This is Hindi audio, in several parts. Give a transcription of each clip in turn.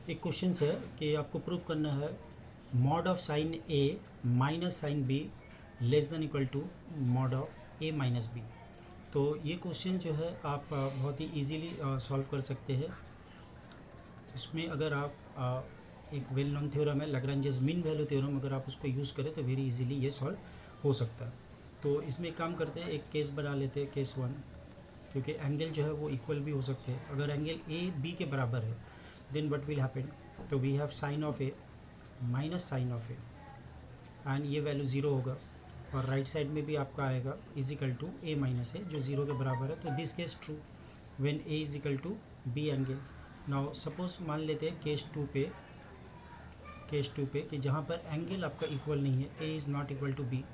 एक क्वेश्चन है कि आपको प्रूव करना है mod of sine a minus sine b less than equal to mod of A minus b. तो ये क्वेश्चन जो है आप बहुत ही इजीली सॉल्व कर सकते हैं। इसमें अगर आप एक वेल नोन थ्योरम है लैग्रेंजेस मीन वैल्यू थ्योरम, अगर आप उसको यूज़ करें तो वेरी इजीली ये सॉल्व हो सकता है। तो इसमें एक काम करते हैं, एक केस बना लेते हैं, केस 1, क्योंकि एंगल जो है वो इक्वल भी हो सकते हैं। अगर एंगल ए बी के बराबर है देन व्हाट विल हैपन, तो we have sine of A minus sine of A and ये वैल्यू ज़ीरो होगा और राइट साइड में भी आपका आएगा is equal to A minus A जो ज़ीरो के बराबर है। तो this case true when A is equal to B angle. Now suppose मान लेते हैं केस टू पे कि जहाँ पर एंगल आपका इक्वल नहीं है, a is not equal to b,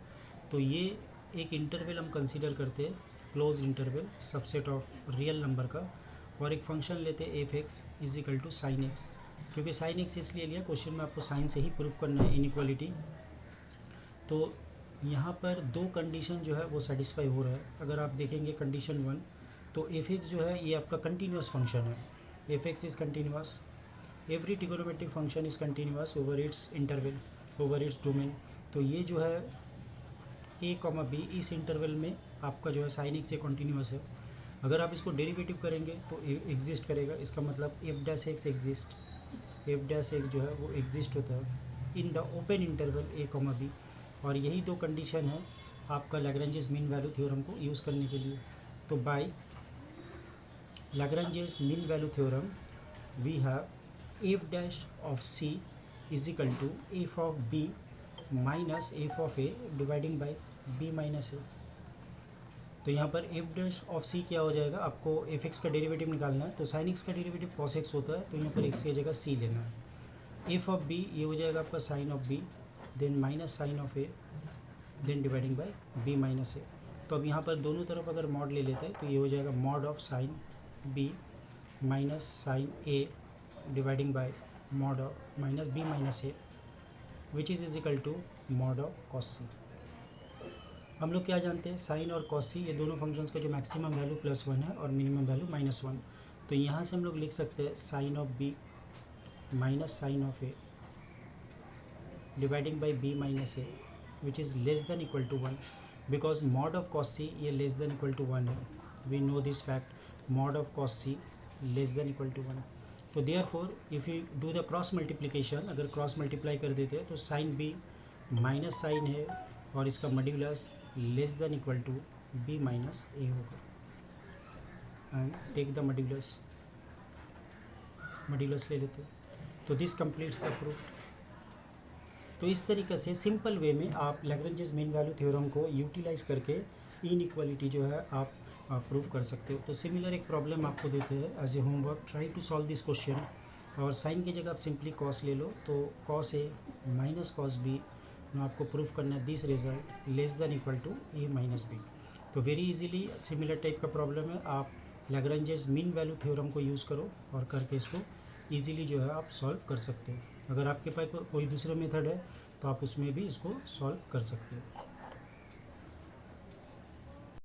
तो ये एक इंटरवल हम कंसीडर करते हैं, close interval subset of real number का, और एक फंक्शन लेते हैं f x is equal to sine x. क्योंकि साइन एक्स इसलिए लिया, क्वेश्चन में आपको साइन से ही प्रूफ करना है इनइक्वालिटी। तो यहाँ पर दो कंडीशन जो है वो सेटिस्फाई हो रहा है। अगर आप देखेंगे कंडीशन 1, तो एफ एक्स जो है ये आपका कंटिन्यूस फंक्शन है, F x is continuous, every trigonometric function is continuous over it's interval, over its domain. तो ये जो है ए कॉमा बी इस इंटरवल में आपका जो है साइन एक्स से कंटिन्यूस है। अगर आप इसको डेरिवेटिव करेंगे तो एग्जिस्ट करेगा, इसका मतलब F dash X exist, F dash X जो है वो एग्जिस्ट होता है in the open interval A comma B. और यही दो कंडीशन है आपका लैग्रेंजेस मीन वैल्यू थ्योरम को यूज़ करने के लिए। तो by Lagrange's mean value theorem we have F dash of C is equal to F of B minus F of A dividing by B minus A. तो यहाँ पर एफ डैश ऑफ सी क्या हो जाएगा, आपको एफ एक्स का डेरिवेटिव निकालना है, तो साइन एक्स का डेरिवेटिव कॉस एक्स होता है, तो यहाँ पर एक्स की जगह सी लेना है। एफ ऑफ बी ये हो जाएगा आपका sine of B then minus sine of A then dividing by B minus A. तो अब यहाँ पर दोनों तरफ अगर मॉड ले लेते हैं तो ये हो जाएगा mod of sine B minus sine A dividing by mod of minus B minus A which is equal to mod of cos C. हम लोग क्या जानते हैं, साइन और कॉस सी ये दोनों फंक्शंस का जो मैक्सिमम वैल्यू +1 है और मिनिमम वैल्यू -1। तो यहाँ से हम लोग लिख सकते हैं sine of B minus sine of A dividing by B minus A which is less than equal to 1, because mod of cos C ये लेस देन इक्वल टू 1 है। We know this fact, mod of cos C less than equal to 1। तो therefore if you do the cross multiplication, अगर क्रॉस मल्टीप्लाई कर देते हैं तो साइन बी माइनस साइन है और इसका modulus less than equal to B minus A होगा। एंड टेक द मॉड्यूलस ले लेते हैं, तो दिस कंप्लीट्स द प्रूफ। तो इस तरीके से सिंपल वे में आप लैग्रेंजेस मीन वैल्यू थ्योरम को यूटिलाइज़ करके इनइक्वालिटी जो है आप प्रूव कर सकते हो। तो सिमिलर एक प्रॉब्लम आपको देते हैं as a homework, try to solve this question, और साइन की जगह आप सिंपली कॉस ले लो, तो cos a minus cos b आपको प्रूफ करना है this result less than equal to A minus b. तो वेरी इजीली सिमिलर टाइप का प्रॉब्लम है, आप लैग्रेंजेस मीन वैल्यू थ्योरम को यूज़ करो और करके इसको ईजिली जो है आप सॉल्व कर सकते हो। अगर आपके पास कोई दूसरा मेथड है तो आप उसमें भी इसको सॉल्व कर सकते हो।